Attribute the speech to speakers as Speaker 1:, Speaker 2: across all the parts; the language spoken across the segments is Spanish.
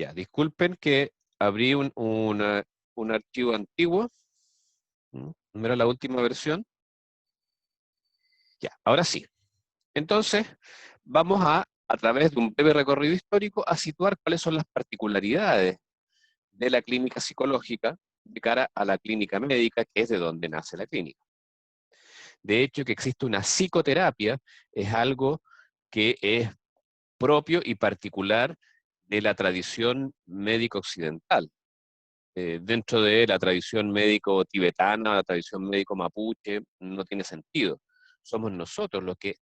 Speaker 1: Ya, disculpen que abrí un archivo antiguo. ¿No era la última versión? Ya, ahora sí. Entonces, vamos a través de un breve recorrido histórico, a situar cuáles son las particularidades de la clínica psicológica de cara a la clínica médica, que es de donde nace la clínica. De hecho, que existe una psicoterapia es algo que es propio y particular de la tradición médica occidental. Dentro de la tradición médico tibetana, la tradición médico mapuche, no tiene sentido. Somos nosotros los que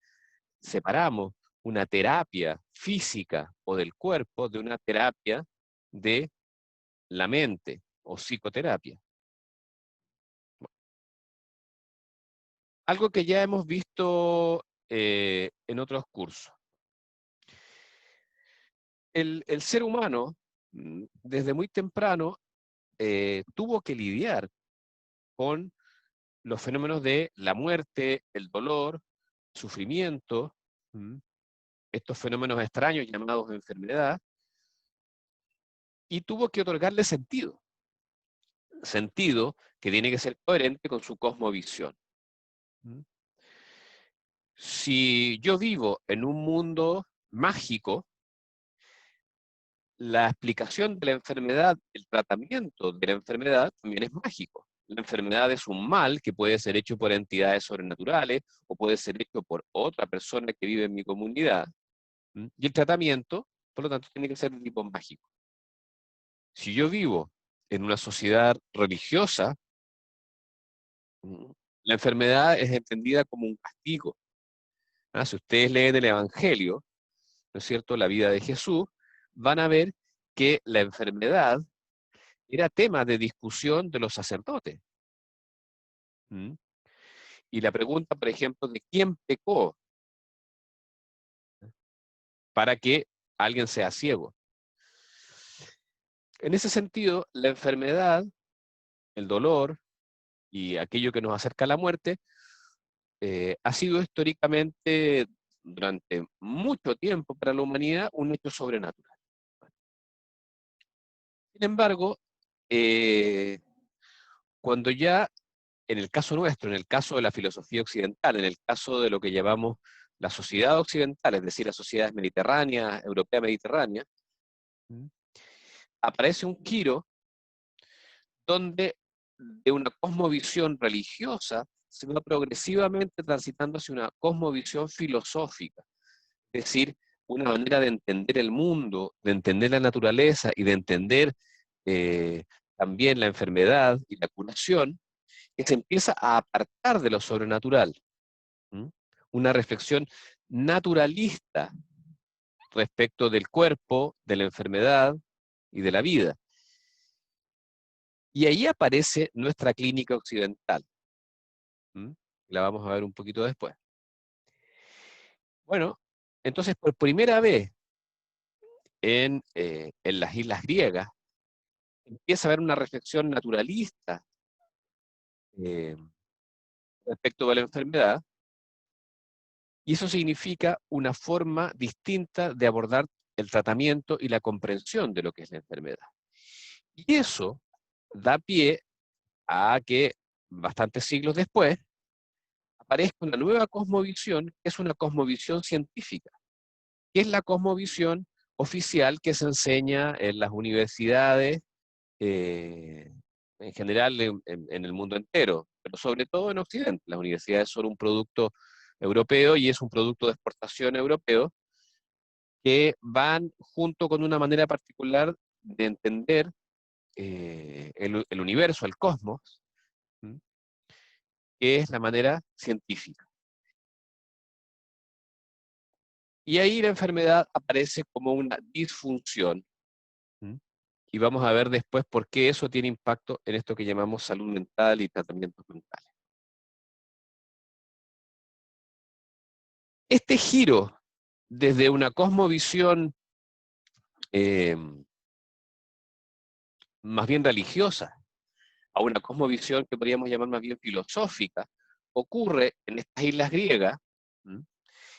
Speaker 1: separamos una terapia física o del cuerpo de una terapia de la mente o psicoterapia. Algo que ya hemos visto en otros cursos. El ser humano, desde muy temprano, tuvo que lidiar con los fenómenos de la muerte, el dolor, sufrimiento, estos fenómenos extraños llamados enfermedad, y tuvo que otorgarle sentido. Sentido que tiene que ser coherente con su cosmovisión. Si yo vivo en un mundo mágico, la explicación de la enfermedad, el tratamiento de la enfermedad también es mágico. La enfermedad es un mal que puede ser hecho por entidades sobrenaturales o puede ser hecho por otra persona que vive en mi comunidad. Y el tratamiento, por lo tanto, tiene que ser de tipo mágico. Si yo vivo en una sociedad religiosa, la enfermedad es entendida como un castigo. Si ustedes leen el Evangelio, ¿no es cierto?, la vida de Jesús, van a ver que la enfermedad era tema de discusión de los sacerdotes. Y la pregunta, por ejemplo, de quién pecó para que alguien sea ciego. En ese sentido, la enfermedad, el dolor y aquello que nos acerca a la muerte, ha sido históricamente, durante mucho tiempo para la humanidad, un hecho sobrenatural. Sin embargo, cuando ya, en el caso nuestro, en el caso de la filosofía occidental, en el caso de lo que llamamos la sociedad occidental, es decir, las sociedades mediterráneas, europea mediterránea, aparece un giro donde de una cosmovisión religiosa se va progresivamente transitando hacia una cosmovisión filosófica, es decir, una manera de entender el mundo, de entender la naturaleza y de entender también la enfermedad y la curación, que se empieza a apartar de lo sobrenatural. Una reflexión naturalista respecto del cuerpo, de la enfermedad y de la vida. Y ahí aparece nuestra clínica occidental. La vamos a ver un poquito después. Bueno, entonces por primera vez en las islas griegas empieza a haber una reflexión naturalista eh, respecto de la enfermedad, y eso significa una forma distinta de abordar el tratamiento y la comprensión de lo que es la enfermedad. Y eso da pie a que bastantes siglos después aparezca una nueva cosmovisión, que es una cosmovisión científica, que es la cosmovisión oficial que se enseña en las universidades, en general en el mundo entero, pero sobre todo en Occidente. Las universidades son un producto europeo y es un producto de exportación europeo, que van junto con una manera particular de entender el universo, el cosmos, que es la manera científica. Y ahí la enfermedad aparece como una disfunción. Y vamos a ver después por qué eso tiene impacto en esto que llamamos salud mental y tratamientos mentales. Este giro desde una cosmovisión eh, más bien religiosa a una cosmovisión que podríamos llamar más bien filosófica, ocurre en estas islas griegas,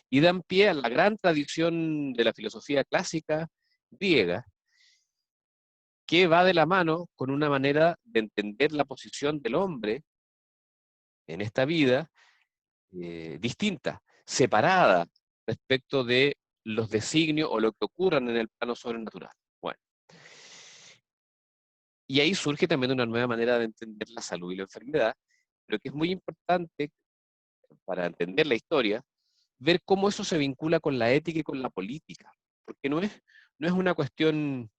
Speaker 1: y dan pie a la gran tradición de la filosofía clásica griega, que va de la mano con una manera de entender la posición del hombre en esta vida distinta, separada respecto de los designios o lo que ocurran en el plano sobrenatural. Bueno, y ahí surge también una nueva manera de entender la salud y la enfermedad, pero que es muy importante para entender la historia, ver cómo eso se vincula con la ética y con la política, porque no es una cuestión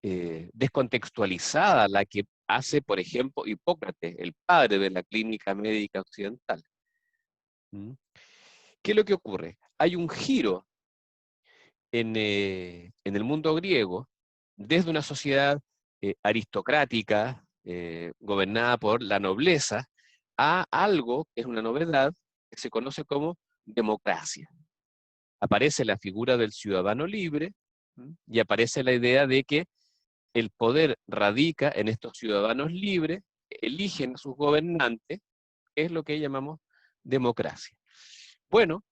Speaker 1: descontextualizada la que hace, por ejemplo, Hipócrates, el padre de la clínica médica occidental. ¿Mm? ¿Qué es lo que ocurre? Hay un giro en el mundo griego, desde una sociedad aristocrática, gobernada por la nobleza, a algo que es una novedad, que se conoce como democracia. Aparece la figura del ciudadano libre, y aparece la idea de que el poder radica en estos ciudadanos libres, que eligen a sus gobernantes, que es lo que llamamos democracia. Bueno,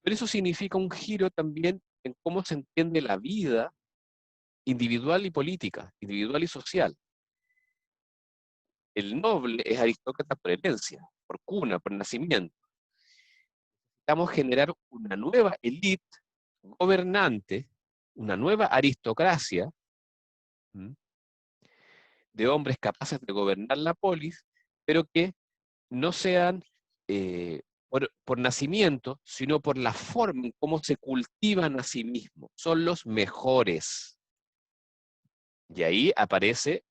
Speaker 1: pero eso significa un giro también en cómo se entiende la vida individual y política, individual y social. El noble es aristócrata por herencia, por cuna, por nacimiento. Necesitamos generar una nueva élite gobernante, una nueva aristocracia, ¿m? De hombres capaces de gobernar la polis, pero que no sean por nacimiento, sino por la forma en cómo se cultivan a sí mismos. Son los mejores. Y ahí aparece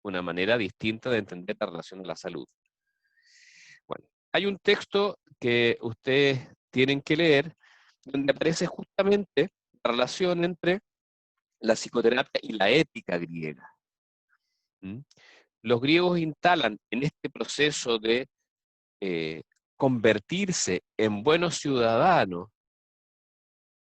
Speaker 1: una manera distinta de entender la relación a la salud. Bueno, hay un texto que ustedes tienen que leer donde aparece justamente la relación entre la psicoterapia y la ética griega. ¿Mm? Los griegos instalan en este proceso de convertirse en buenos ciudadanos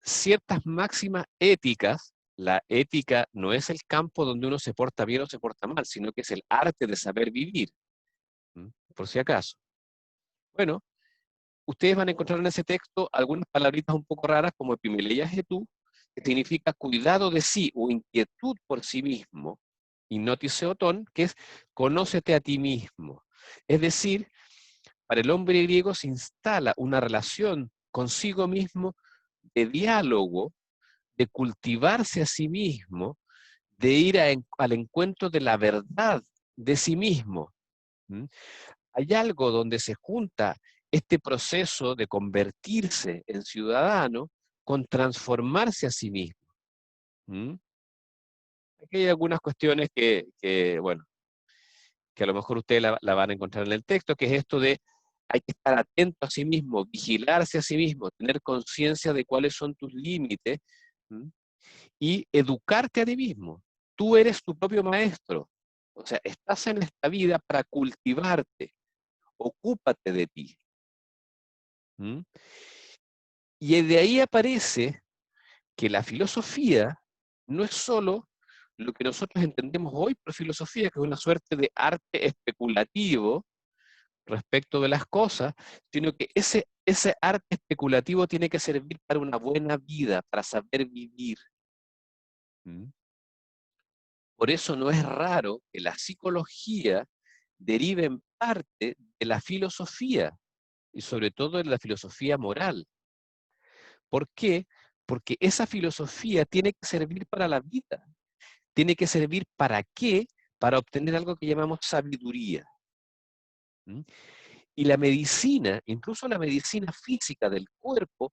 Speaker 1: ciertas máximas éticas. La ética no es el campo donde uno se porta bien o se porta mal, sino que es el arte de saber vivir, por si acaso. Bueno, ustedes van a encontrar en ese texto algunas palabritas un poco raras como epimeleia jetú, que significa cuidado de sí o inquietud por sí mismo, y noticeotón, que es conócete a ti mismo. Es decir, para el hombre griego se instala una relación consigo mismo de diálogo, de cultivarse a sí mismo, de ir al encuentro de la verdad de sí mismo. ¿Mm? Hay algo donde se junta este proceso de convertirse en ciudadano con transformarse a sí mismo. ¿Mm? Aquí hay algunas cuestiones bueno, que a lo mejor ustedes la van a encontrar en el texto, que es esto de hay que estar atento a sí mismo, vigilarse a sí mismo, tener conciencia de cuáles son tus límites, ¿m? Y educarte a ti mismo. Tú eres tu propio maestro. O sea, estás en esta vida para cultivarte. Ocúpate de ti. ¿M? Y de ahí aparece que la filosofía no es solo lo que nosotros entendemos hoy por filosofía, que es una suerte de arte especulativo respecto de las cosas, sino que ese arte especulativo tiene que servir para una buena vida, para saber vivir. ¿Mm? Por eso no es raro que la psicología derive en parte de la filosofía, y sobre todo de la filosofía moral. ¿Por qué? Porque esa filosofía tiene que servir para la vida. Tiene que servir ¿para qué? Para obtener algo que llamamos sabiduría. ¿Mm? Y la medicina, incluso la medicina física del cuerpo,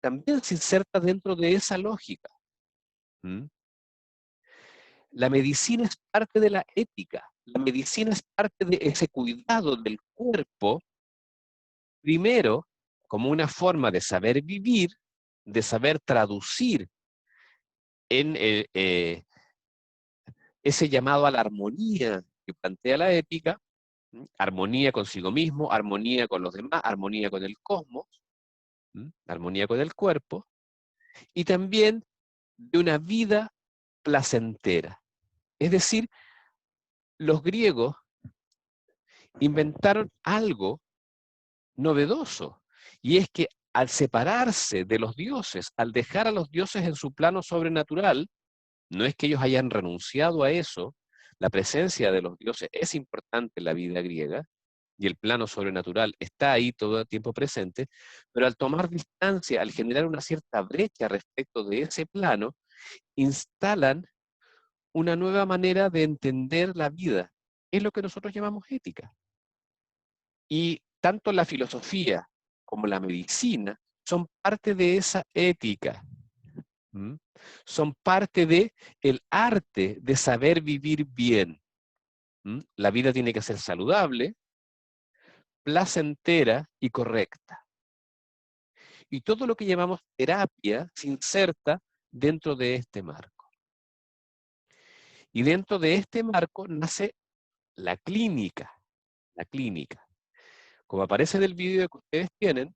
Speaker 1: también se inserta dentro de esa lógica. ¿Mm? La medicina es parte de la ética, la medicina es parte de ese cuidado del cuerpo, primero como una forma de saber vivir, de saber traducir en ese llamado a la armonía que plantea la ética, armonía consigo mismo, armonía con los demás, armonía con el cosmos, armonía con el cuerpo, y también de una vida placentera. Es decir, los griegos inventaron algo novedoso, y es que al separarse de los dioses, al dejar a los dioses en su plano sobrenatural, No es que ellos hayan renunciado a eso, la presencia de los dioses es importante en la vida griega, y el plano sobrenatural está ahí todo el tiempo presente, pero al tomar distancia, al generar una cierta brecha respecto de ese plano, instalan una nueva manera de entender la vida. Es lo que nosotros llamamos ética. Y tanto la filosofía como la medicina son parte de esa ética. ¿Mm? Son parte de el arte de saber vivir bien. ¿Mm? La vida tiene que ser saludable, placentera y correcta. Y todo lo que llamamos terapia se inserta dentro de este marco. Y dentro de este marco nace la clínica. La clínica. Como aparece en el vídeo que ustedes tienen,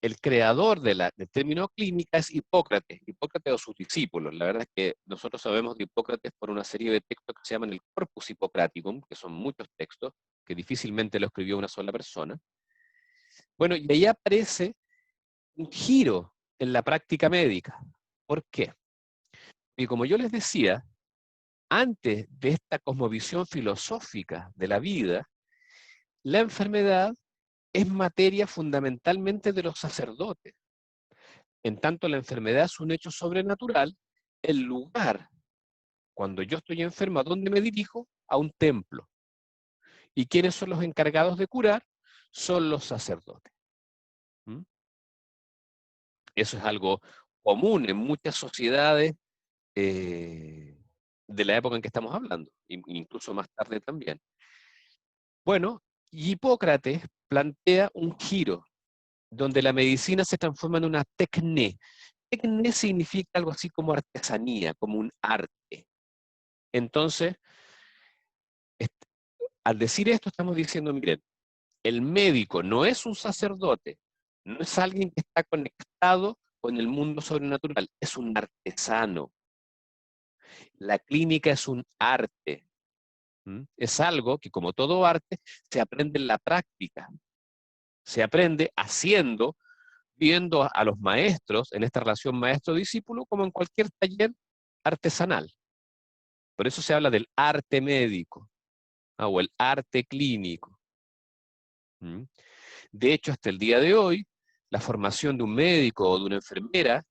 Speaker 1: el creador del término clínica es Hipócrates, Hipócrates o sus discípulos. La verdad es que nosotros sabemos de Hipócrates por una serie de textos que se llaman el Corpus Hippocraticum, que son muchos textos, que difícilmente lo escribió una sola persona. Bueno, y ahí aparece un giro en la práctica médica. ¿Por qué? Y como yo les decía, antes de esta cosmovisión filosófica de la vida, la enfermedad es materia fundamentalmente de los sacerdotes. En tanto la enfermedad es un hecho sobrenatural, el lugar, cuando yo estoy enfermo, ¿a dónde me dirijo? A un templo. ¿Y quiénes son los encargados de curar? Son los sacerdotes. ¿Mm? Eso es algo común en muchas sociedades de la época en que estamos hablando, incluso más tarde también. Bueno, Hipócrates plantea un giro donde la medicina se transforma en una tecné. Tecné significa algo así como artesanía, como un arte. Entonces, al decir esto estamos diciendo, miren, el médico no es un sacerdote, no es alguien que está conectado con el mundo sobrenatural, es un artesano. La clínica es un arte. Es algo que, como todo arte, se aprende en la práctica. Se aprende haciendo, viendo a los maestros, en esta relación maestro-discípulo, como en cualquier taller artesanal. Por eso se habla del arte médico, o el arte clínico. De hecho, hasta el día de hoy, la formación de un médico o de una enfermera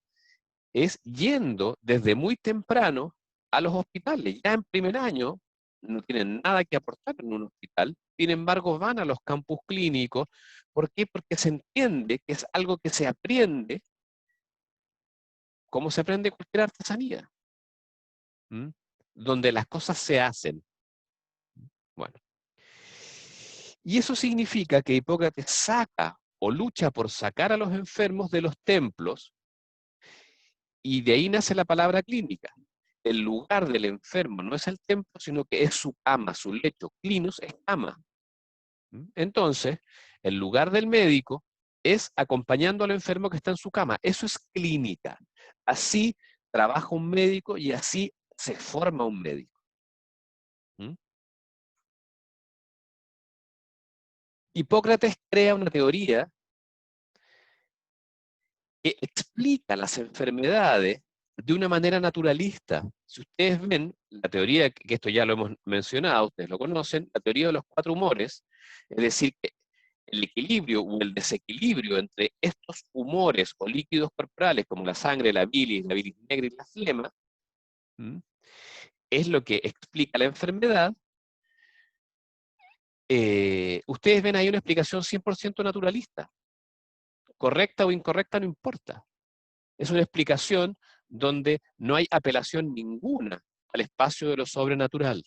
Speaker 1: es yendo desde muy temprano a los hospitales. Ya en primer año no tienen nada que aportar en un hospital, sin embargo van a los campus clínicos. ¿Por qué? Porque se entiende que es algo que se aprende como se aprende cualquier artesanía, ¿Mm? Donde las cosas se hacen. Bueno, y eso significa que Hipócrates saca o lucha por sacar a los enfermos de los templos, y de ahí nace la palabra clínica. El lugar del enfermo no es el templo, sino que es su cama, su lecho. Clinos es cama. Entonces, el lugar del médico es acompañando al enfermo que está en su cama. Eso es clínica. Así trabaja un médico y así se forma un médico. ¿Mm? Hipócrates crea una teoría que explica las enfermedades de una manera naturalista. Si ustedes ven la teoría, que esto ya lo hemos mencionado, ustedes lo conocen, la teoría de los cuatro humores, es decir, que el equilibrio o el desequilibrio entre estos humores o líquidos corporales, como la sangre, la bilis negra y la flema, ¿m? Es lo que explica la enfermedad. Ustedes ven ahí una explicación 100% naturalista. Correcta o incorrecta no importa. Es una explicación donde no hay apelación ninguna al espacio de lo sobrenatural.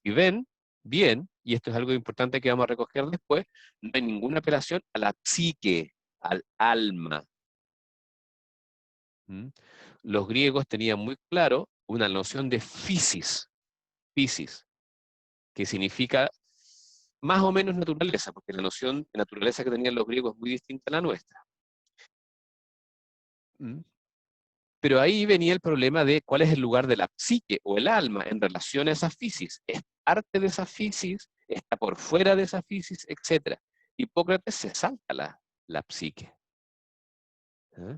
Speaker 1: Y ven bien, y esto es algo importante que vamos a recoger después, no hay ninguna apelación a la psique, al alma. ¿Mm? Los griegos tenían muy claro una noción de physis, que significa más o menos naturaleza, porque la noción de naturaleza que tenían los griegos es muy distinta a la nuestra. ¿Mm? Pero ahí venía el problema de cuál es el lugar de la psique o el alma en relación a esa fisis. ¿Es parte de esa fisis? ¿Está por fuera de esa fisis? Etcétera. Hipócrates se salta la psique. ¿Eh?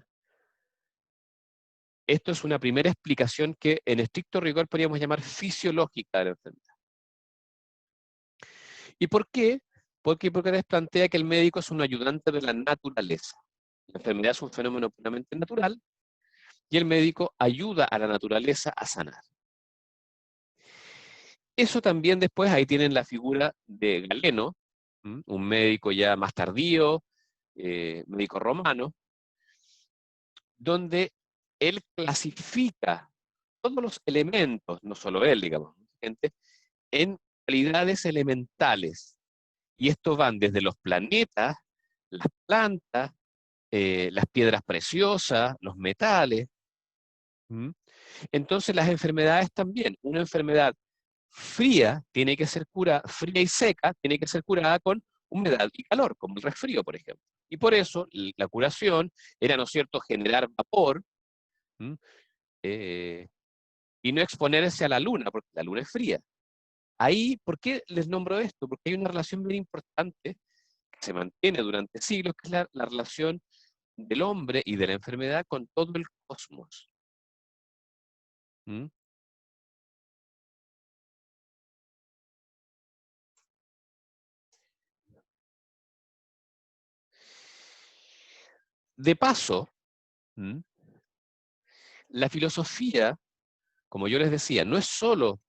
Speaker 1: Esto es una primera explicación que en estricto rigor podríamos llamar fisiológica de la enfermedad. ¿Y por qué? Porque Hipócrates plantea que el médico es un ayudante de la naturaleza. La enfermedad es un fenómeno puramente natural y el médico ayuda a la naturaleza a sanar. Eso también después, ahí tienen la figura de Galeno, un médico ya más tardío, médico romano, donde él clasifica todos los elementos, no solo él, digamos, gente, en cualidades elementales. Y esto van desde los planetas, las plantas, las piedras preciosas, los metales. ¿Mm? Entonces las enfermedades también. Una enfermedad fría tiene que ser curada, fría y seca, tiene que ser curada con humedad y calor, como el resfrío, por ejemplo. Y por eso la curación era, ¿no es cierto?, generar vapor, ¿m? Eh, y no exponerse a la luna, porque la luna es fría. Ahí, ¿por qué les nombro esto? Porque hay una relación bien importante que se mantiene durante siglos, que es la relación del hombre y de la enfermedad con todo el cosmos. ¿Mm? De paso, ¿mm?, la filosofía, como yo les decía, no es solo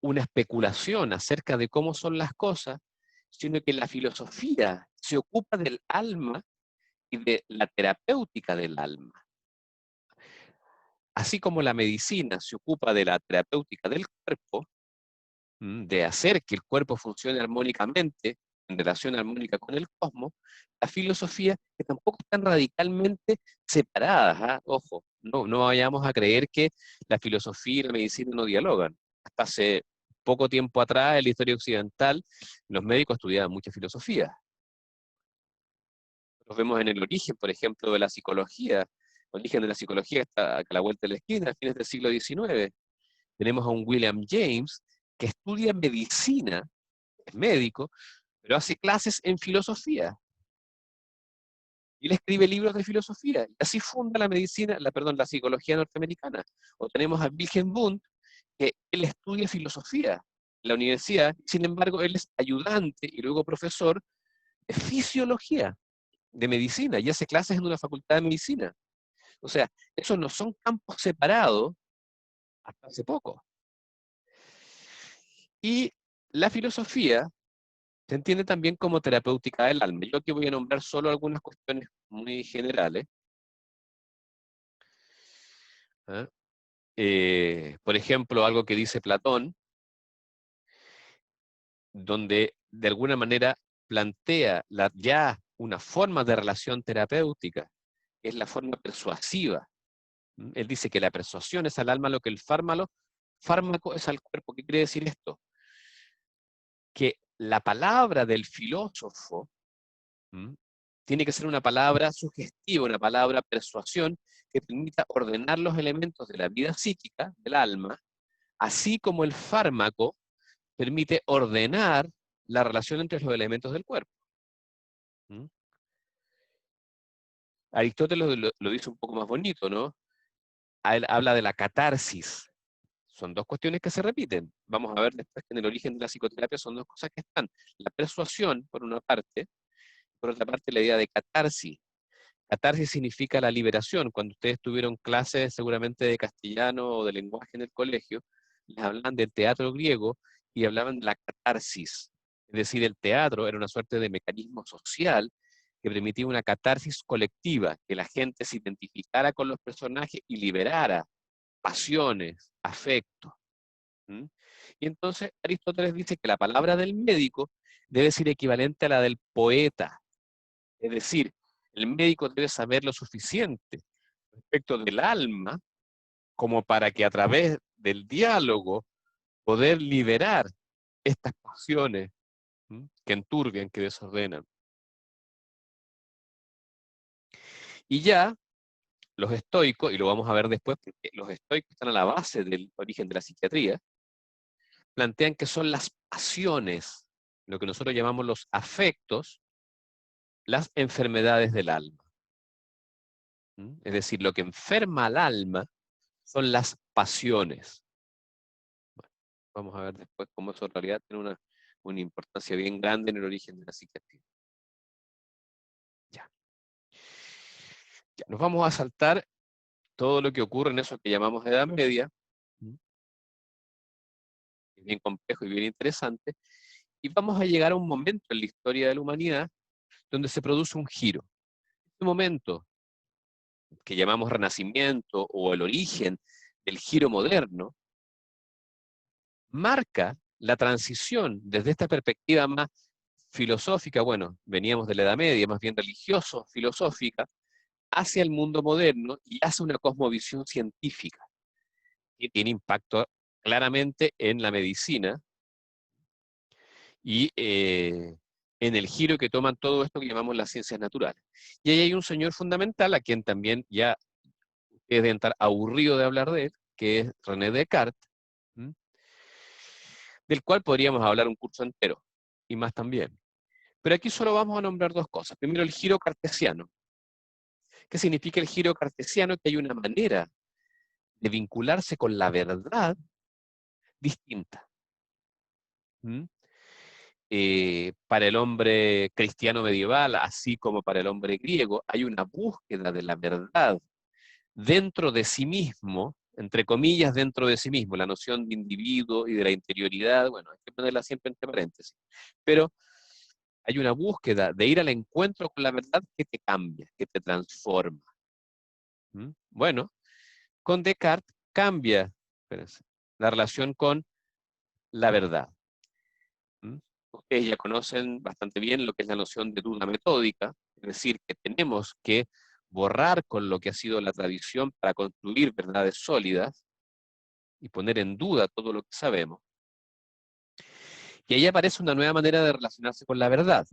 Speaker 1: una especulación acerca de cómo son las cosas, sino que la filosofía se ocupa del alma y de la terapéutica del alma. Así como la medicina se ocupa de la terapéutica del cuerpo, de hacer que el cuerpo funcione armónicamente, en relación armónica con el cosmos, la filosofía, que tampoco están radicalmente separadas, ¿ah? Ojo, no vayamos a creer que la filosofía y la medicina no dialogan. Hasta hace poco tiempo atrás, en la historia occidental, los médicos estudiaban mucha filosofía. Los vemos en el origen, por ejemplo, de la psicología. El origen de la psicología está a la vuelta de la esquina, a fines del siglo XIX. Tenemos a un William James que estudia medicina, es médico, pero hace clases en filosofía. Y él escribe libros de filosofía. Y así funda la medicina, la psicología norteamericana. O tenemos a Wilhelm Wundt, que él estudia filosofía en la universidad, sin embargo, él es ayudante y luego profesor de fisiología, de medicina, y hace clases en una facultad de medicina. O sea, esos no son campos separados hasta hace poco. Y la filosofía se entiende también como terapéutica del alma. Yo aquí voy a nombrar solo algunas cuestiones muy generales. ¿Ah? Por ejemplo, algo que dice Platón, donde de alguna manera plantea ya una forma de relación terapéutica, que es la forma persuasiva. Él dice que la persuasión es al alma lo que el fármaco es al cuerpo. ¿Qué quiere decir esto? Que la palabra del filósofo, ¿m?, tiene que ser una palabra sugestiva, una palabra persuasión que permita ordenar los elementos de la vida psíquica, del alma, así como el fármaco permite ordenar la relación entre los elementos del cuerpo. ¿Mm? Aristóteles lo dice un poco más bonito, ¿no? Él habla de la catarsis. Son dos cuestiones que se repiten. Vamos a ver después que en el origen de la psicoterapia son dos cosas que están. La persuasión, por una parte, por otra parte, la idea de catarsis. Catarsis significa la liberación. Cuando ustedes tuvieron clases seguramente de castellano o de lenguaje en el colegio, les hablaban del teatro griego y hablaban de la catarsis. Es decir, el teatro era una suerte de mecanismo social que permitía una catarsis colectiva, que la gente se identificara con los personajes y liberara pasiones, afectos. ¿Mm? Y entonces Aristóteles dice que la palabra del médico debe ser equivalente a la del poeta. Es decir, el médico debe saber lo suficiente respecto del alma como para que a través del diálogo poder liberar estas pasiones, que enturbian, que desordenan. Y ya los estoicos, y lo vamos a ver después, porque los estoicos están a la base del origen de la psiquiatría, plantean que son las pasiones, lo que nosotros llamamos los afectos, las enfermedades del alma. Es decir, lo que enferma al alma son las pasiones. Bueno, vamos a ver después cómo eso en realidad tiene una importancia bien grande en el origen de la psiquiatría. Ya. Ya, nos vamos a saltar todo lo que ocurre en eso que llamamos Edad Media, es bien complejo y bien interesante, y vamos a llegar a un momento en la historia de la humanidad donde se produce un giro. Este momento, que llamamos Renacimiento o el origen del giro moderno, marca la transición desde esta perspectiva más filosófica, bueno, veníamos de la Edad Media, más bien religioso-filosófica, hacia el mundo moderno y hacia una cosmovisión científica, que tiene impacto claramente en la medicina y en el giro que toman todo esto que llamamos las ciencias naturales. Y ahí hay un señor fundamental, a quien también ya ustedes deben estar aburrido de hablar de él, que es René Descartes, ¿m? Del cual podríamos hablar un curso entero, y más también. Pero aquí solo vamos a nombrar dos cosas. Primero, el giro cartesiano. ¿Qué significa el giro cartesiano? Que hay una manera de vincularse con la verdad distinta. ¿M? Para el hombre cristiano medieval, así como para el hombre griego, hay una búsqueda de la verdad dentro de sí mismo, entre comillas, dentro de sí mismo, la noción de individuo y de la interioridad, bueno, hay que ponerla siempre entre paréntesis, pero hay una búsqueda de ir al encuentro con la verdad que te cambia, que te transforma. ¿Mm? Bueno, con Descartes cambia, espérense, la relación con la verdad. ¿Mm? Ustedes ya conocen bastante bien lo que es la noción de duda metódica, es decir, que tenemos que borrar con lo que ha sido la tradición para construir verdades sólidas y poner en duda todo lo que sabemos. Y ahí aparece una nueva manera de relacionarse con la verdad,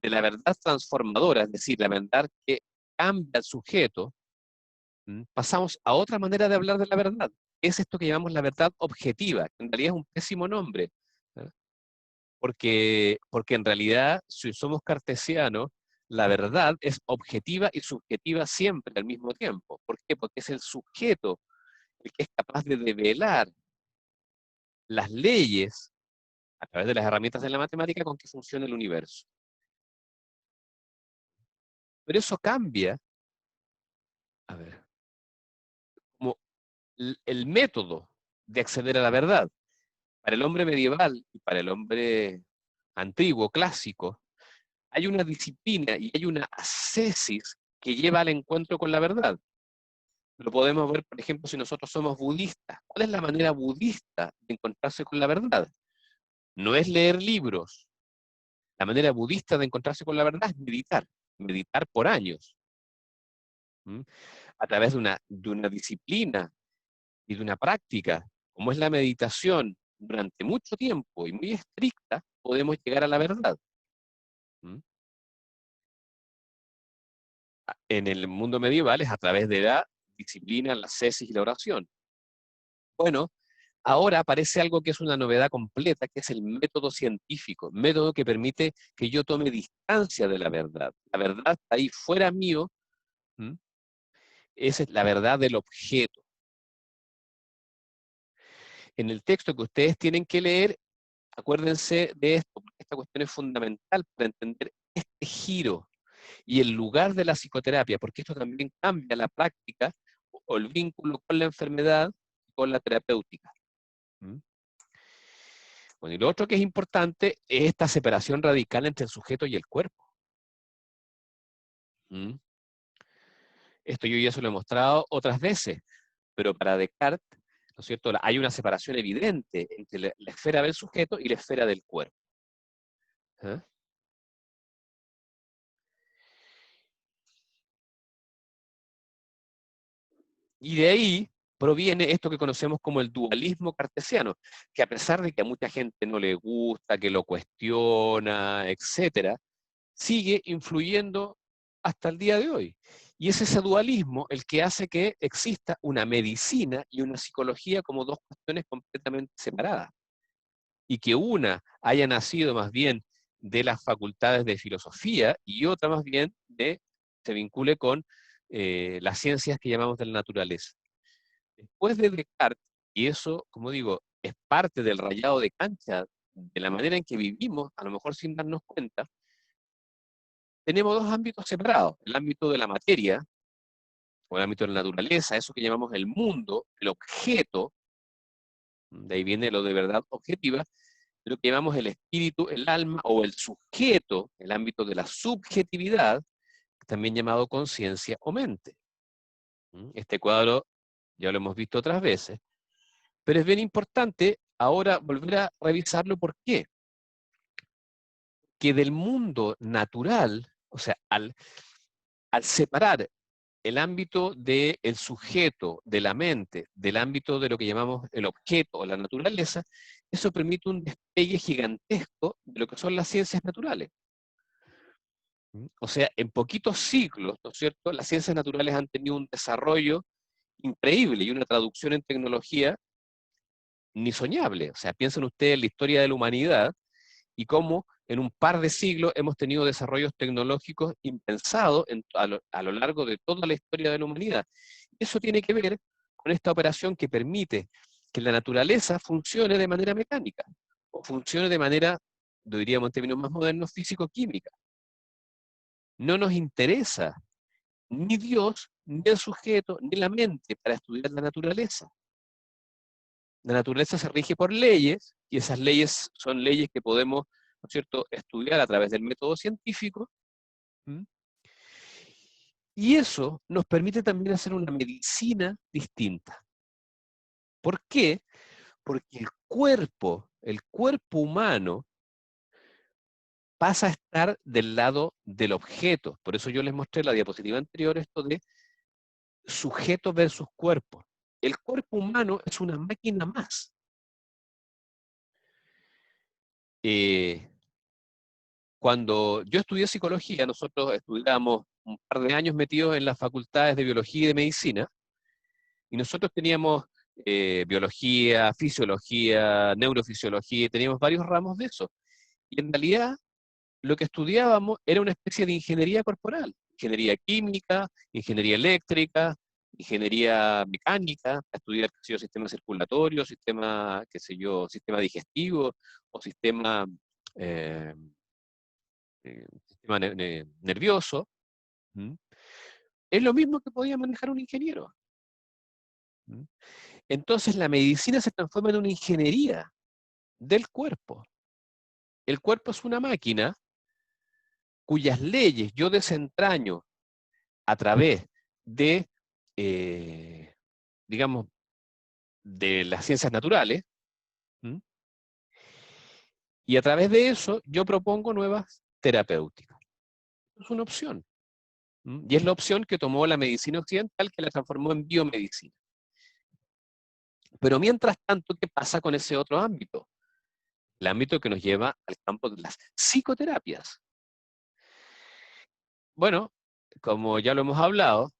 Speaker 1: de la verdad transformadora, es decir, la verdad que cambia al sujeto. Pasamos a otra manera de hablar de la verdad. Es esto que llamamos la verdad objetiva, que en realidad es un pésimo nombre, ¿eh? Porque en realidad, si somos cartesianos, la verdad es objetiva y subjetiva siempre al mismo tiempo. ¿Por qué? Porque es el sujeto el que es capaz de develar las leyes a través de las herramientas de la matemática con que funciona el universo. Pero eso cambia, a ver, como el método de acceder a la verdad. Para el hombre medieval y para el hombre antiguo, clásico, hay una disciplina y hay una ascesis que lleva al encuentro con la verdad. Lo podemos ver, por ejemplo, si nosotros somos budistas. ¿Cuál es la manera budista de encontrarse con la verdad? No es leer libros. La manera budista de encontrarse con la verdad es meditar, meditar por años, ¿m? A través de una disciplina y de una práctica, como es la meditación, durante mucho tiempo y muy estricta, podemos llegar a la verdad. ¿M? En el mundo medieval es a través de la disciplina, la ascesis y la oración. Bueno, ahora aparece algo que es una novedad completa, que es el método científico, método que permite que yo tome distancia de la verdad. La verdad está ahí fuera mío, ¿m? Esa es la verdad del objeto. En el texto que ustedes tienen que leer, acuérdense de esto, porque esta cuestión es fundamental para entender este giro y el lugar de la psicoterapia, porque esto también cambia la práctica o el vínculo con la enfermedad y con la terapéutica. ¿Mm? Bueno, y lo otro que es importante es esta separación radical entre el sujeto y el cuerpo. ¿Mm? Esto yo ya se lo he mostrado otras veces, pero para Descartes, ¿no es cierto?, hay una separación evidente entre la esfera del sujeto y la esfera del cuerpo. ¿Eh? Y de ahí proviene esto que conocemos como el dualismo cartesiano, que a pesar de que a mucha gente no le gusta, que lo cuestiona, etcétera, sigue influyendo hasta el día de hoy. Y es ese dualismo el que hace que exista una medicina y una psicología como dos cuestiones completamente separadas. Y que una haya nacido más bien de las facultades de filosofía y otra más bien se vincule con las ciencias que llamamos de la naturaleza. Después de Descartes, y eso, como digo, es parte del rayado de cancha, de la manera en que vivimos, a lo mejor sin darnos cuenta, tenemos dos ámbitos separados, el ámbito de la materia, o el ámbito de la naturaleza, eso que llamamos el mundo, el objeto, de ahí viene lo de verdad objetiva, lo que llamamos el espíritu, el alma o el sujeto, el ámbito de la subjetividad, también llamado conciencia o mente. Este cuadro ya lo hemos visto otras veces, pero es bien importante ahora volver a revisarlo. ¿Por qué? Que del mundo natural, o sea, al separar el ámbito del sujeto, de la mente, del ámbito de lo que llamamos el objeto o la naturaleza, eso permite un despegue gigantesco de lo que son las ciencias naturales. O sea, en poquitos siglos, ¿no es cierto?, las ciencias naturales han tenido un desarrollo increíble y una traducción en tecnología ni soñable. O sea, piensen ustedes en la historia de la humanidad y cómo en un par de siglos hemos tenido desarrollos tecnológicos impensados a lo largo de toda la historia de la humanidad. Eso tiene que ver con esta operación que permite que la naturaleza funcione de manera mecánica, o funcione de manera, lo diríamos en términos más modernos, físico-química. No nos interesa ni Dios, ni el sujeto, ni la mente para estudiar la naturaleza. La naturaleza se rige por leyes, y esas leyes son leyes que podemos, ¿no es cierto?, estudiar a través del método científico. ¿Mm? Y eso nos permite también hacer una medicina distinta. ¿Por qué? Porque el cuerpo humano, pasa a estar del lado del objeto. Por eso yo les mostré en la diapositiva anterior esto de sujeto versus cuerpo. El cuerpo humano es una máquina más. Cuando yo estudié psicología, nosotros estudiábamos un par de años metidos en las facultades de biología y de medicina, y nosotros teníamos biología, fisiología, neurofisiología, y teníamos varios ramos de eso. Y en realidad lo que estudiábamos era una especie de ingeniería corporal, ingeniería química, ingeniería eléctrica, ingeniería mecánica, estudiar, qué sé yo, sistema circulatorio, sistema, qué sé yo, sistema digestivo o sistema, eh, sistema nervioso. ¿Mm? Es lo mismo que podía manejar un ingeniero. ¿Mm? Entonces la medicina se transforma en una ingeniería del cuerpo. El cuerpo es una máquina cuyas leyes yo desentraño a través de, eh, digamos, de las ciencias naturales, ¿m? Y a través de eso yo propongo nuevas terapéuticas. Es una opción. ¿M? Y es la opción que tomó la medicina occidental, que la transformó en biomedicina. Pero mientras tanto, ¿qué pasa con ese otro ámbito? El ámbito que nos lleva al campo de las psicoterapias. Bueno, como ya lo hemos hablado,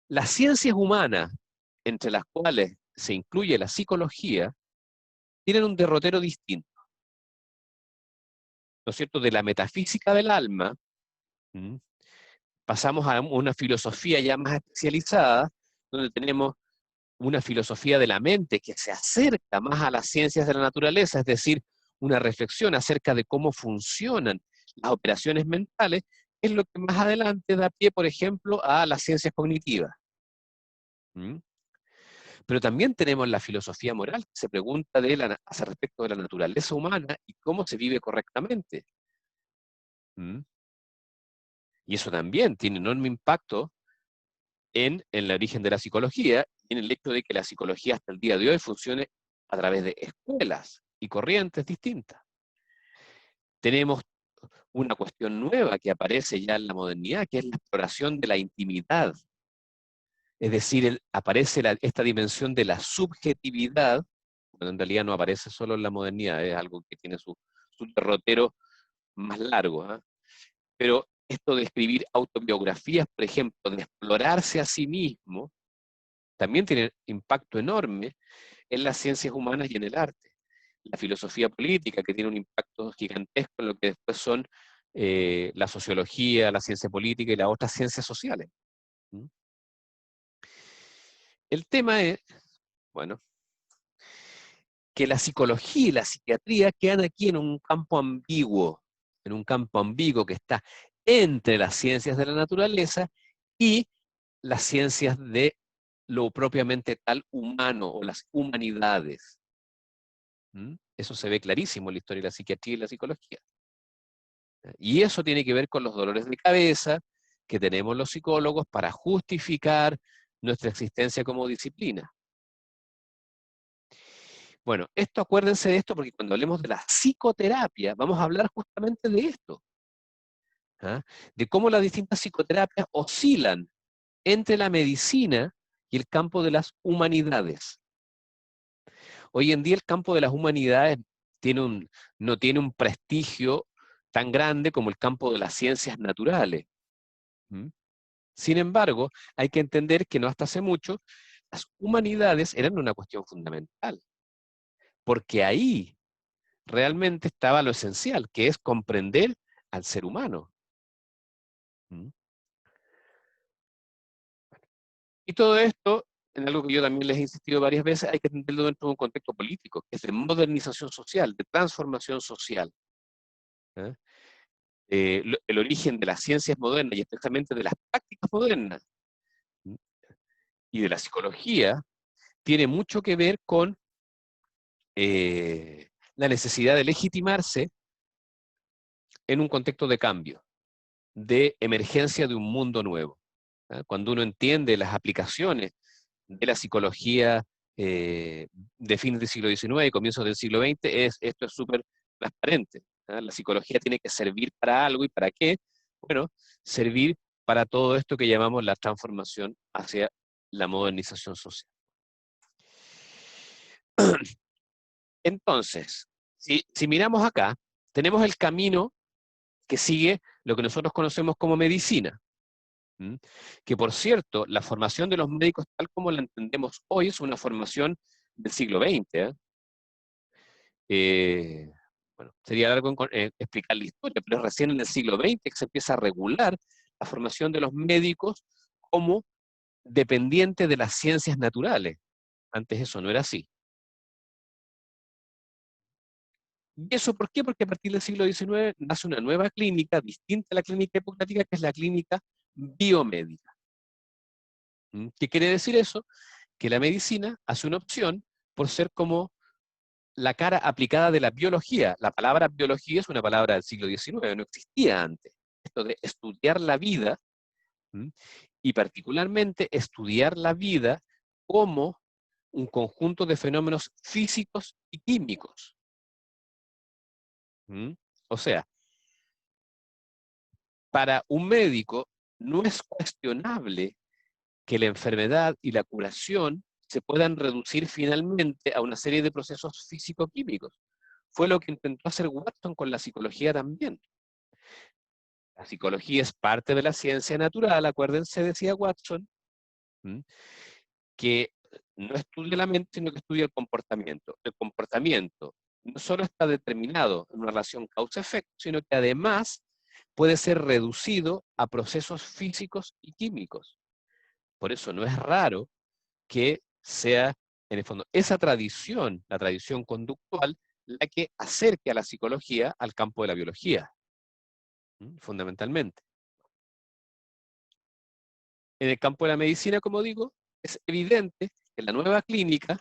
Speaker 1: las ciencias humanas, entre las cuales se incluye la psicología, tienen un derrotero distinto, ¿no es cierto? De la metafísica del alma, ¿m? Pasamos a una filosofía ya más especializada, donde tenemos una filosofía de la mente que se acerca más a las ciencias de la naturaleza, es decir, una reflexión acerca de cómo funcionan las operaciones mentales, es lo que más adelante da pie, por ejemplo, a las ciencias cognitivas. ¿Mm? Pero también tenemos la filosofía moral, que se pregunta respecto de la naturaleza humana y cómo se vive correctamente. ¿Mm? Y eso también tiene enorme impacto en el origen de la psicología y en el hecho de que la psicología hasta el día de hoy funcione a través de escuelas y corrientes distintas. Tenemos una cuestión nueva que aparece ya en la modernidad, que es la exploración de la intimidad. Es decir, aparece esta dimensión de la subjetividad, bueno, en realidad no aparece solo en la modernidad, es algo que tiene su derrotero más largo, ¿eh? Pero esto de escribir autobiografías, por ejemplo, de explorarse a sí mismo, también tiene impacto enorme en las ciencias humanas y en el arte. La filosofía política, que tiene un impacto gigantesco en lo que después son la sociología, la ciencia política y las otras ciencias sociales. ¿Mm? El tema es, bueno, que la psicología y la psiquiatría quedan aquí en un campo ambiguo que está entre las ciencias de la naturaleza y las ciencias de lo propiamente tal humano o las humanidades. ¿Mm? Eso se ve clarísimo en la historia de la psiquiatría y la psicología. Y eso tiene que ver con los dolores de cabeza que tenemos los psicólogos para justificar nuestra existencia como disciplina. Bueno, acuérdense de esto porque cuando hablemos de la psicoterapia, vamos a hablar justamente de esto. ¿Ah? De cómo las distintas psicoterapias oscilan entre la medicina y el campo de las humanidades. Hoy en día el campo de las humanidades no tiene un prestigio tan grande como el campo de las ciencias naturales. ¿Mm? Sin embargo, hay que entender que no hasta hace mucho, las humanidades eran una cuestión fundamental, porque ahí realmente estaba lo esencial, que es comprender al ser humano. ¿Mm? Y todo esto, en algo que yo también les he insistido varias veces, hay que entenderlo dentro de un contexto político, que es de modernización social, de transformación social. ¿Eh? El origen de las ciencias modernas y especialmente de las prácticas modernas, ¿Mm? Y de la psicología tiene mucho que ver con la necesidad de legitimarse en un contexto de cambio, de emergencia de un mundo nuevo. ¿Ah? Cuando uno entiende las aplicaciones de la psicología eh, de fines del siglo XIX y comienzos del siglo XX, esto es súper transparente. ¿Ah? La psicología tiene que servir para algo, ¿y para qué? Bueno, servir para todo esto que llamamos la transformación hacia la modernización social. Entonces, si miramos acá, tenemos el camino que sigue lo que nosotros conocemos como medicina. ¿Mm? Que por cierto, la formación de los médicos tal como la entendemos hoy es una formación del siglo XX. ¿Eh? Bueno, sería largo explicar la historia, pero es recién en el siglo XX que se empieza a regular la formación de los médicos como dependiente de las ciencias naturales. Antes eso no era así. ¿Y eso por qué? Porque a partir del siglo XIX nace una nueva clínica, distinta a la clínica hipocrática, que es la clínica biomédica. ¿Mm? ¿Qué quiere decir eso? Que la medicina hace una opción por ser como la cara aplicada de la biología. La palabra biología es una palabra del siglo XIX, no existía antes. Esto de estudiar la vida, ¿Mm? Y particularmente estudiar la vida como un conjunto de fenómenos físicos y químicos. ¿Mm? O sea, para un médico no es cuestionable que la enfermedad y la curación se puedan reducir finalmente a una serie de procesos físico-químicos. Fue lo que intentó hacer Watson con la psicología también. La psicología es parte de la ciencia natural, acuérdense, decía Watson, que no estudia la mente, sino que estudia el comportamiento. El comportamiento no solo está determinado en una relación causa-efecto, sino que además puede ser reducido a procesos físicos y químicos. Por eso no es raro que sea, en el fondo, esa tradición, la tradición conductual, la que acerque a la psicología al campo de la biología, fundamentalmente. En el campo de la medicina, como digo, es evidente que la nueva clínica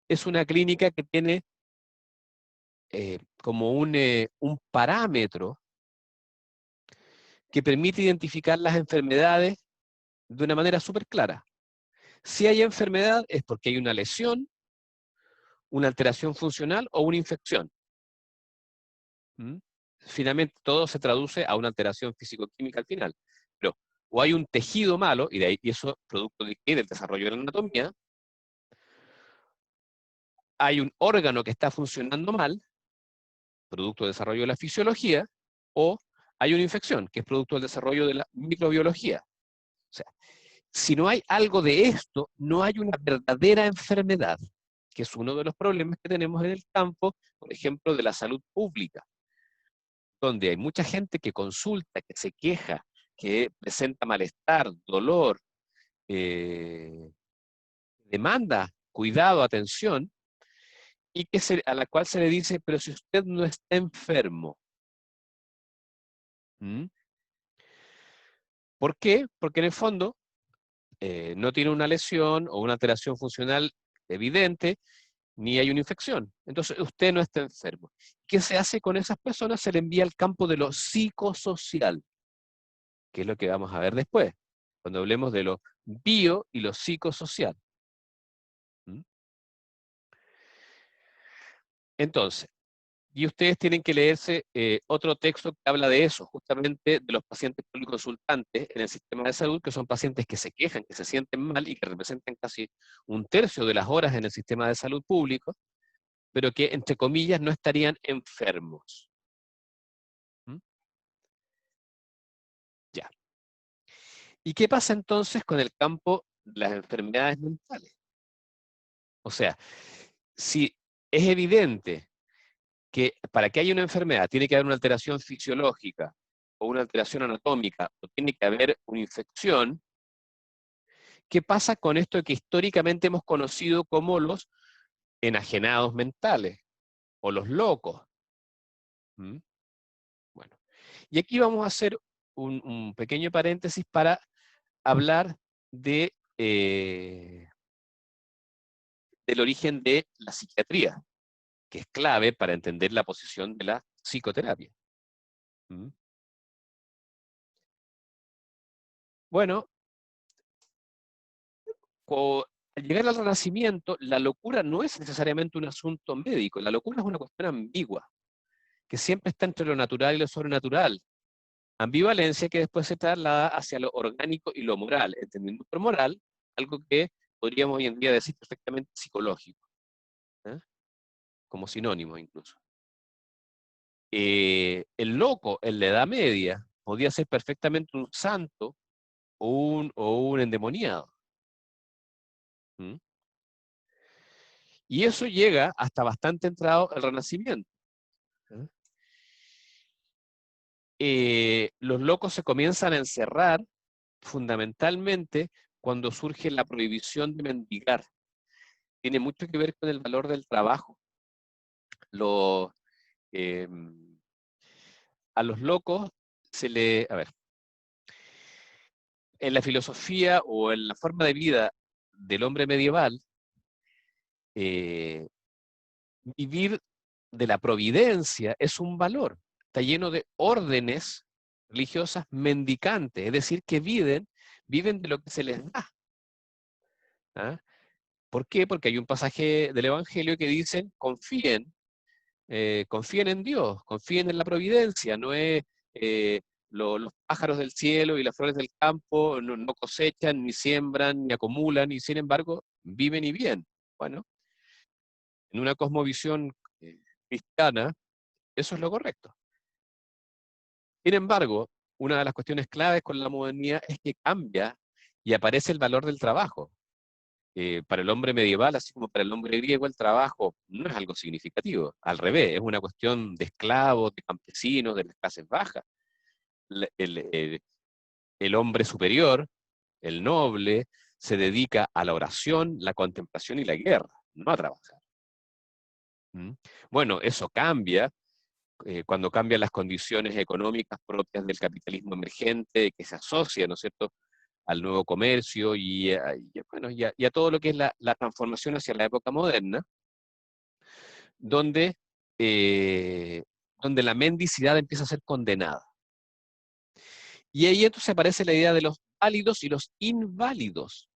Speaker 1: es una clínica que tiene como un parámetro que permite identificar las enfermedades de una manera súper clara. Si hay enfermedad es porque hay una lesión, una alteración funcional o una infección. ¿Mm? Finalmente todo se traduce a una alteración físico-química al final. Pero o hay un tejido malo, y de ahí y eso producto de qué, del desarrollo de la anatomía, hay un órgano que está funcionando mal, producto del desarrollo de la fisiología, o hay una infección, que es producto del desarrollo de la microbiología. O sea, si no hay algo de esto, no hay una verdadera enfermedad, que es uno de los problemas que tenemos en el campo, por ejemplo, de la salud pública, donde hay mucha gente que consulta, que se queja, que presenta malestar, dolor, demanda cuidado, atención, y a la cual se le dice, pero si usted no está enfermo. ¿Mm? ¿Por qué? Porque en el fondo no tiene una lesión o una alteración funcional evidente, ni hay una infección. Entonces usted no está enfermo. ¿Qué se hace con esas personas? Se le envía al campo de lo psicosocial, que es lo que vamos a ver después, cuando hablemos de lo bio y lo psicosocial. ¿Mm? Entonces, y ustedes tienen que leerse otro texto que habla de eso, justamente de los pacientes policonsultantes en el sistema de salud, que son pacientes que se quejan, que se sienten mal y que representan casi un tercio de las horas en el sistema de salud público, pero que, entre comillas, no estarían enfermos. ¿Mm? Ya. ¿Y qué pasa entonces con el campo de las enfermedades mentales? O sea, si es evidente que para que haya una enfermedad tiene que haber una alteración fisiológica o una alteración anatómica o tiene que haber una infección, ¿qué pasa con esto que históricamente hemos conocido como los enajenados mentales o los locos? ¿Mm? Bueno, y aquí vamos a hacer un pequeño paréntesis para hablar de, del origen de la psiquiatría, que es clave para entender la posición de la psicoterapia. ¿Mm? Bueno, al llegar al Renacimiento, la locura no es necesariamente un asunto médico, la locura es una cuestión ambigua, que siempre está entre lo natural y lo sobrenatural. Ambivalencia que después se traslada hacia lo orgánico y lo moral, entendiendo por moral algo que podríamos hoy en día decir perfectamente psicológico, ¿eh? Como sinónimo incluso. El loco en la Edad Media podía ser perfectamente un santo o un endemoniado. ¿Mm? Y eso llega hasta bastante entrado el Renacimiento. ¿Eh? Los locos se comienzan a encerrar fundamentalmente cuando surge la prohibición de mendigar. Tiene mucho que ver con el valor del trabajo. Lo, eh, a los locos se le, a ver, en la filosofía o en la forma de vida del hombre medieval, eh, vivir de la providencia es un valor. Está lleno de órdenes religiosas mendicantes, es decir, que viven de lo que se les da. ¿Ah? ¿Por qué? Porque hay un pasaje del Evangelio que dice, confíen en Dios, confíen en la providencia, no es los pájaros del cielo y las flores del campo no cosechan, ni siembran, ni acumulan, y sin embargo viven y bien. Bueno, en una cosmovisión cristiana, eso es lo correcto. Sin embargo, una de las cuestiones claves con la modernidad es que cambia y aparece el valor del trabajo. Para el hombre medieval, así como para el hombre griego, el trabajo no es algo significativo. Al revés, es una cuestión de esclavos, de campesinos, de las clases bajas. El, el- el hombre superior, el noble, se dedica a la oración, la contemplación y la guerra, no a trabajar. ¿Mm? Bueno, eso cambia cuando cambian las condiciones económicas propias del capitalismo emergente, que se asocia, ¿no es cierto?, al nuevo comercio bueno, y a todo lo que es la transformación hacia la época moderna, donde, eh, donde la mendicidad empieza a ser condenada. Y ahí entonces aparece la idea de los válidos y los inválidos.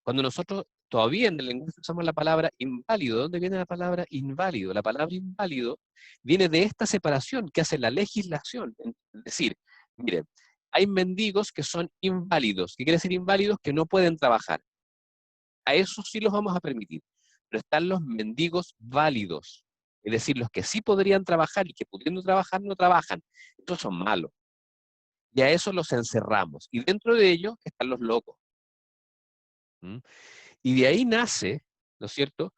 Speaker 1: Cuando nosotros todavía en el lenguaje usamos la palabra inválido, ¿de dónde viene la palabra inválido? La palabra inválido viene de esta separación que hace la legislación. Es decir, mire, hay mendigos que son inválidos. ¿Qué quiere decir inválidos? Que no pueden trabajar. A esos sí los vamos a permitir. Pero están los mendigos válidos. Es decir, los que sí podrían trabajar y que pudiendo trabajar no trabajan. Estos son malos. Y a esos los encerramos. Y dentro de ellos están los locos. ¿Mm? Y de ahí nace, ¿no es cierto?,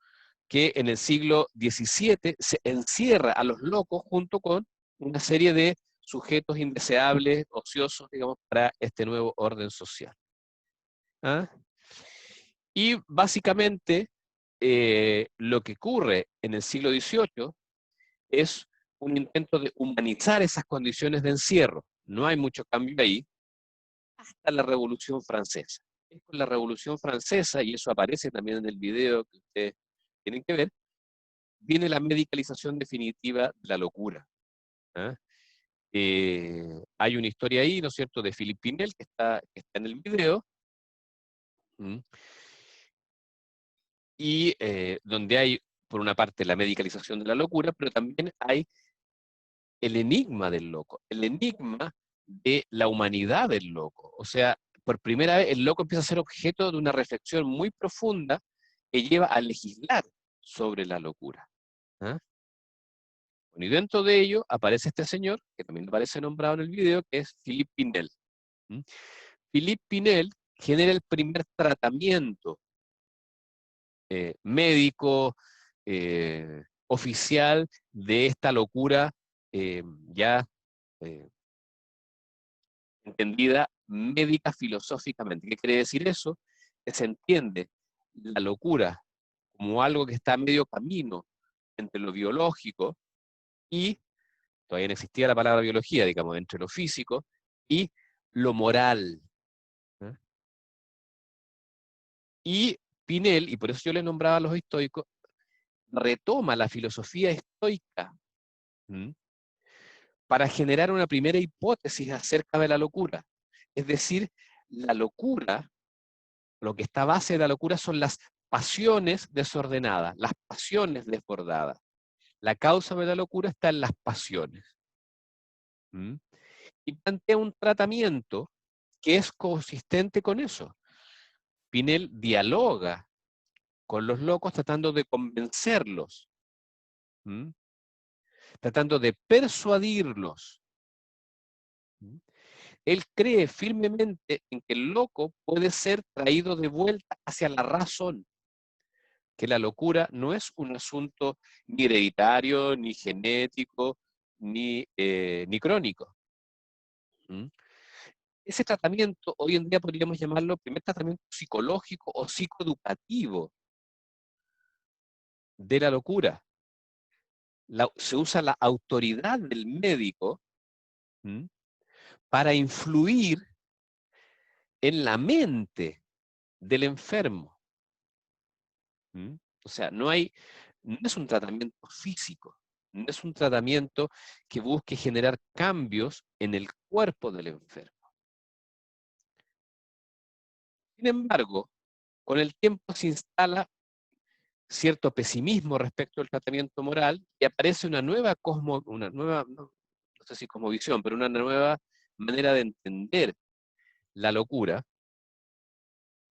Speaker 1: que en el siglo XVII se encierra a los locos junto con una serie de sujetos indeseables, ociosos, digamos, para este nuevo orden social. ¿Ah? Y básicamente lo que ocurre en el siglo XVIII es un intento de humanizar esas condiciones de encierro. No hay mucho cambio ahí, hasta la Revolución Francesa. Es con la Revolución Francesa, y eso aparece también en el video que ustedes tienen que ver, viene la medicalización definitiva de la locura. ¿Ah? Hay una historia ahí, ¿no es cierto?, de Philippe Pinel, que está en el video, y donde hay, por una parte, la medicalización de la locura, pero también hay el enigma del loco, el enigma de la humanidad del loco. O sea, por primera vez el loco empieza a ser objeto de una reflexión muy profunda que lleva a legislar sobre la locura. ¿Ah? Bueno, y dentro de ello aparece este señor, que también aparece nombrado en el video, que es Philippe Pinel. ¿Mm? Philippe Pinel genera el primer tratamiento médico, oficial, de esta locura ya entendida médica filosóficamente. ¿Qué quiere decir eso? Que se entiende la locura como algo que está a medio camino entre lo biológico y, todavía no existía la palabra biología, digamos, entre lo físico y lo moral. ¿Eh? Y Pinel, y por eso yo le nombraba a los estoicos, retoma la filosofía estoica para generar una primera hipótesis acerca de la locura. Es decir, la locura, lo que está a base de la locura son las pasiones desordenadas, las pasiones desbordadas. La causa de la locura está en las pasiones. Y plantea un tratamiento que es consistente con eso. Pinel dialoga con los locos tratando de convencerlos, tratando de persuadirlos. Él cree firmemente en que el loco puede ser traído de vuelta hacia la razón, que la locura no es un asunto ni hereditario, ni genético, ni crónico. Ese tratamiento, hoy en día podríamos llamarlo primer tratamiento psicológico o psicoeducativo de la locura. Se usa la autoridad del médico para influir en la mente del enfermo. O sea, no es un tratamiento físico, no es un tratamiento que busque generar cambios en el cuerpo del enfermo. Sin embargo, con el tiempo se instala cierto pesimismo respecto al tratamiento moral y aparece una nueva no sé si cosmovisión, pero una nueva manera de entender la locura,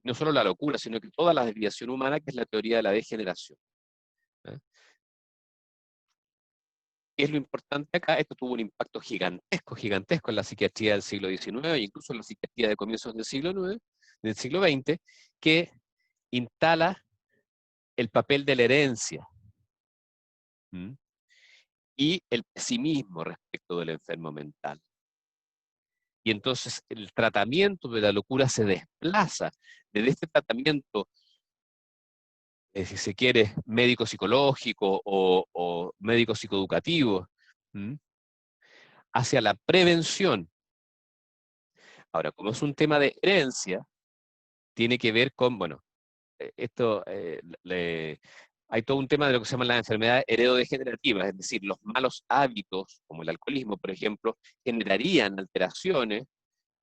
Speaker 1: no solo la locura, sino que toda la desviación humana, que es la teoría de la degeneración. ¿Eh? ¿Qué es lo importante acá? Esto tuvo un impacto gigantesco en la psiquiatría del siglo XIX e incluso en la psiquiatría de comienzos del del siglo XX, que instala el papel de la herencia y el pesimismo respecto del enfermo mental. Y entonces el tratamiento de la locura se desplaza desde este tratamiento, si se quiere, médico psicológico o médico psicoeducativo, hacia la prevención. Ahora, como es un tema de herencia, tiene que ver con, bueno, esto hay todo un tema de lo que se llama las enfermedades heredodegenerativas, es decir, los malos hábitos, como el alcoholismo, por ejemplo, generarían alteraciones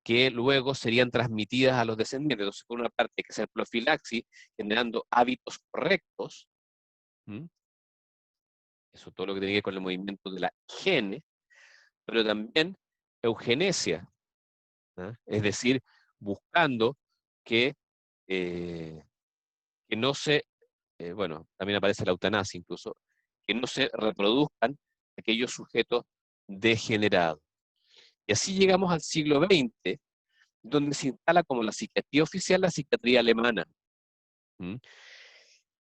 Speaker 1: que luego serían transmitidas a los descendientes. Entonces, por una parte hay que hacer profilaxis, generando hábitos correctos, eso todo lo que tiene que ver con el movimiento de la higiene, pero también eugenesia, es decir, buscando que, que no se, bueno, también aparece la eutanasia incluso, que no se reproduzcan aquellos sujetos degenerados. Y así llegamos al siglo XX, donde se instala como la psiquiatría oficial la psiquiatría alemana.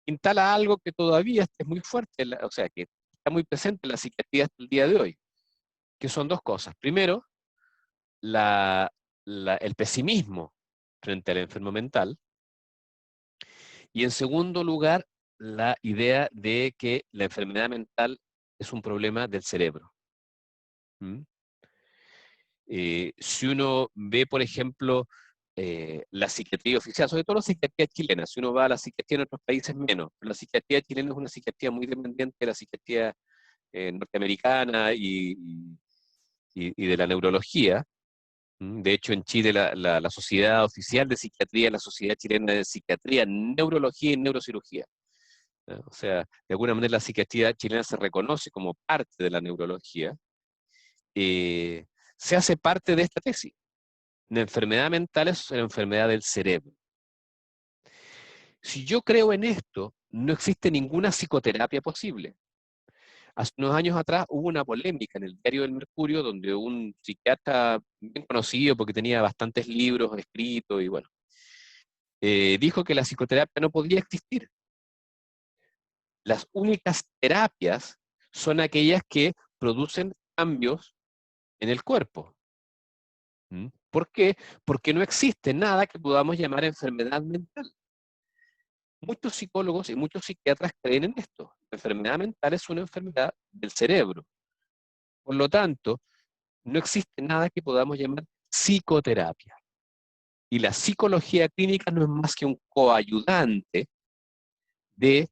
Speaker 1: Instala algo que todavía es muy fuerte, o sea, que está muy presente en la psiquiatría hasta el día de hoy, que son dos cosas. Primero, el pesimismo frente al enfermo mental, y en segundo lugar, la idea de que la enfermedad mental es un problema del cerebro. ¿Mm? Si uno ve, por ejemplo, la psiquiatría oficial, sobre todo la psiquiatría chilena, si uno va a la psiquiatría en otros países menos, pero la psiquiatría chilena es una psiquiatría muy dependiente de la psiquiatría norteamericana y de la neurología. De hecho, en Chile la Sociedad Oficial de Psiquiatría es la Sociedad Chilena de Psiquiatría, Neurología y Neurocirugía. ¿Ya? O sea, de alguna manera la psiquiatría chilena se reconoce como parte de la neurología. eh, Se hace parte de esta tesis. La enfermedad mental es una enfermedad del cerebro. Si yo creo en esto, no existe ninguna psicoterapia posible. Hace unos años atrás hubo una polémica en el diario del Mercurio donde un psiquiatra bien conocido porque tenía bastantes libros escritos y bueno, dijo que la psicoterapia no podía existir. Las únicas terapias son aquellas que producen cambios en el cuerpo. ¿Mm? ¿Por qué? Porque no existe nada que podamos llamar enfermedad mental. Muchos psicólogos y muchos psiquiatras creen en esto. La enfermedad mental es una enfermedad del cerebro. Por lo tanto, no existe nada que podamos llamar psicoterapia. Y la psicología clínica no es más que un coayudante de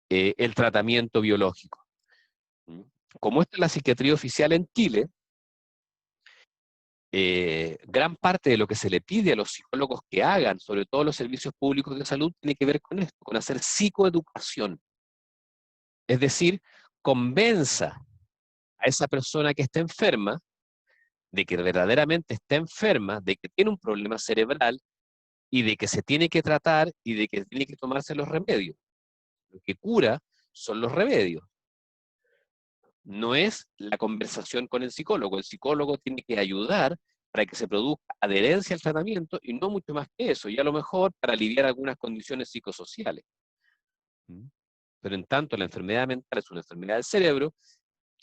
Speaker 1: el tratamiento biológico. ¿Mm? Como esta es la psiquiatría oficial en Chile, gran parte de lo que se le pide a los psicólogos que hagan, sobre todo los servicios públicos de salud, tiene que ver con esto, con hacer psicoeducación. Es decir, convenza a esa persona que está enferma de que verdaderamente está enferma, de que tiene un problema cerebral y de que se tiene que tratar y de que tiene que tomarse los remedios. Lo que cura son los remedios. No es la conversación con el psicólogo. El psicólogo tiene que ayudar para que se produzca adherencia al tratamiento y no mucho más que eso, y a lo mejor para aliviar algunas condiciones psicosociales. ¿Mm? Pero en tanto la enfermedad mental es una enfermedad del cerebro,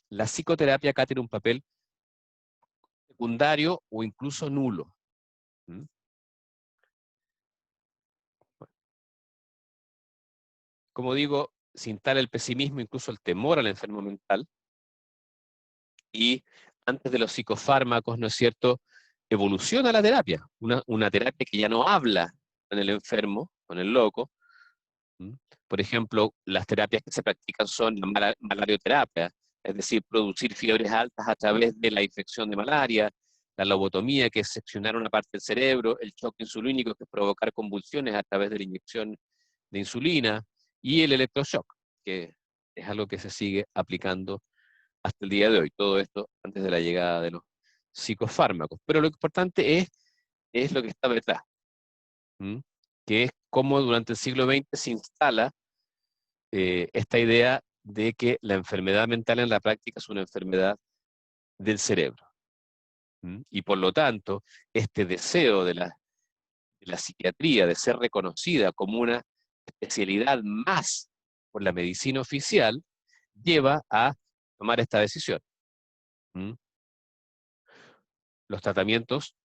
Speaker 1: la psicoterapia acá tiene un papel secundario o incluso nulo. ¿Mm? Como digo, se instala el pesimismo, incluso el temor al enfermo mental, y antes de los psicofármacos, ¿no es cierto?, evoluciona la terapia, una terapia que ya no habla con el enfermo, con el loco. ¿Mm? Por ejemplo, las terapias que se practican son la malarioterapia, es decir, producir fiebres altas a través de la infección de malaria, la lobotomía, que es seccionar una parte del cerebro, el choque insulínico, que es provocar convulsiones a través de la inyección de insulina, y el electroshock, que es algo que se sigue aplicando hasta el día de hoy. Todo esto antes de la llegada de los psicofármacos. Pero lo importante es lo que está detrás, ¿m? Que es cómo durante el siglo XX se instala esta idea de que la enfermedad mental en la práctica es una enfermedad del cerebro. ¿M? Y por lo tanto, este deseo de la psiquiatría de ser reconocida como una especialidad más por la medicina oficial lleva a tomar esta decisión. ¿M? Los tratamientos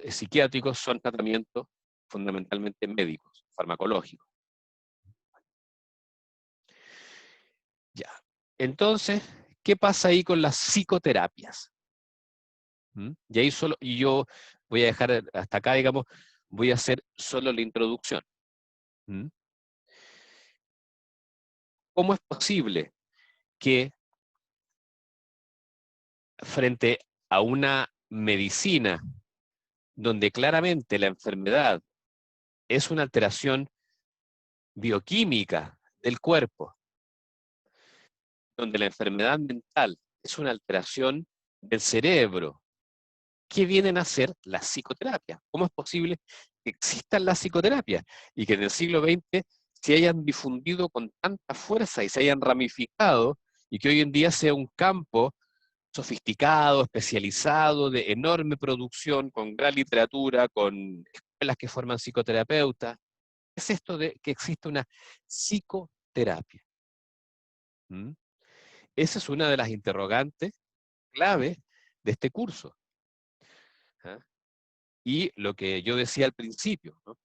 Speaker 1: psiquiátricos son tratamientos fundamentalmente médicos, farmacológicos. Ya. Entonces, ¿qué pasa ahí con las psicoterapias? ¿Mm? Y ahí solo, y yo voy a dejar hasta acá, digamos, voy a hacer solo la introducción. ¿Mm? ¿Cómo es posible que frente a una medicina donde claramente la enfermedad es una alteración bioquímica del cuerpo, donde la enfermedad mental es una alteración del cerebro, qué vienen a hacer las psicoterapias? ¿Cómo es posible que existan las psicoterapias y que en el siglo XX se hayan difundido con tanta fuerza y se hayan ramificado y que hoy en día sea un campo sofisticado, especializado, de enorme producción, con gran literatura, con escuelas que forman psicoterapeutas? ¿Qué es esto de que existe una psicoterapia? ¿Mm? Esa es una de las interrogantes clave de este curso. ¿Ah? Y lo que yo decía al principio, ¿no?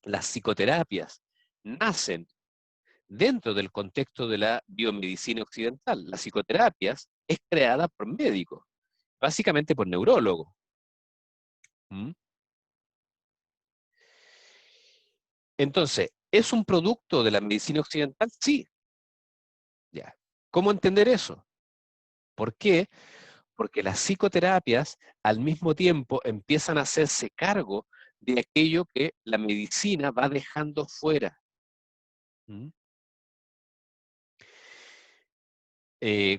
Speaker 1: Las psicoterapias nacen dentro del contexto de la biomedicina occidental. Las psicoterapias es creada por médicos, básicamente por neurólogos. ¿Mm? Entonces, ¿es un producto de la medicina occidental? Sí. Ya. ¿Cómo entender eso? ¿Por qué? Porque las psicoterapias al mismo tiempo empiezan a hacerse cargo de aquello que la medicina va dejando fuera. ¿Mm?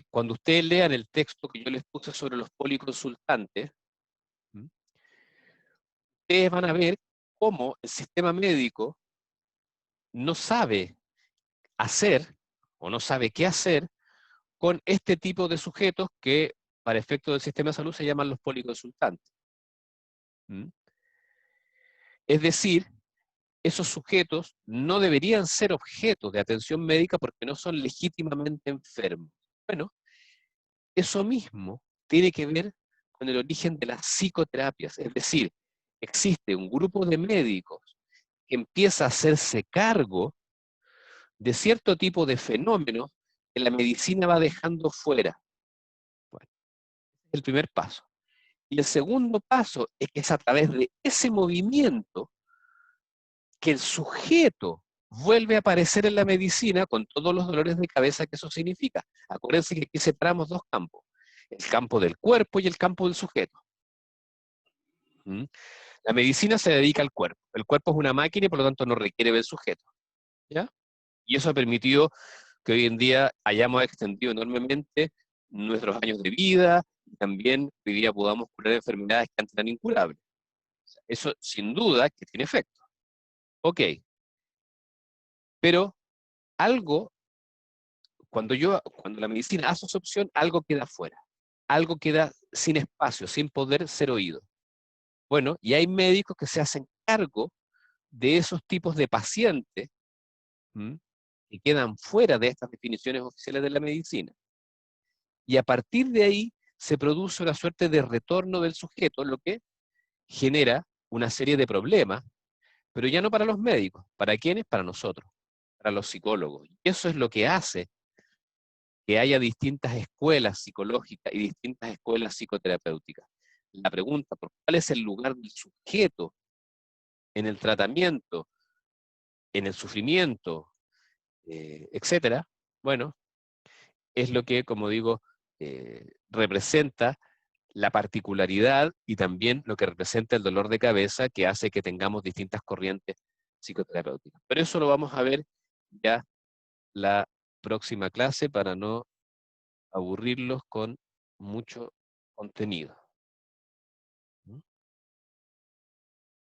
Speaker 1: Cuando ustedes lean el texto que yo les puse sobre los policonsultantes, ¿mm? Ustedes van a ver cómo el sistema médico no sabe hacer o no sabe qué hacer con este tipo de sujetos que para efectos del sistema de salud se llaman los policonsultantes. ¿Mm? Es decir, esos sujetos no deberían ser objetos de atención médica porque no son legítimamente enfermos. Bueno, eso mismo tiene que ver con el origen de las psicoterapias, es decir, existe un grupo de médicos que empieza a hacerse cargo de cierto tipo de fenómenos que la medicina va dejando fuera. Bueno, es el primer paso. Y el segundo paso es que es a través de ese movimiento que el sujeto vuelve a aparecer en la medicina con todos los dolores de cabeza que eso significa. Acuérdense que aquí separamos dos campos, el campo del cuerpo y el campo del sujeto. ¿Mm? La medicina se dedica al cuerpo. El cuerpo es una máquina y por lo tanto no requiere ver sujeto. ¿Ya? Y eso ha permitido que hoy en día hayamos extendido enormemente nuestros años de vida y también hoy día podamos curar enfermedades que antes eran incurables. Eso sin duda que tiene efecto. Ok, pero algo, cuando la medicina hace su opción, algo queda fuera, algo queda sin espacio, sin poder ser oído. Bueno, y hay médicos que se hacen cargo de esos tipos de pacientes, ¿m?, que quedan fuera de estas definiciones oficiales de la medicina. Y a partir de ahí se produce una suerte de retorno del sujeto, lo que genera una serie de problemas, pero ya no para los médicos. ¿Para quiénes? Para nosotros, para los psicólogos. Y eso es lo que hace que haya distintas escuelas psicológicas y distintas escuelas psicoterapéuticas. La pregunta, ¿por cuál es el lugar del sujeto en el tratamiento, en el sufrimiento, etcétera? Bueno, es lo que, como digo, representa la particularidad y también lo que representa el dolor de cabeza que hace que tengamos distintas corrientes psicoterapéuticas. Pero eso lo vamos a ver ya la próxima clase para no aburrirlos con mucho contenido.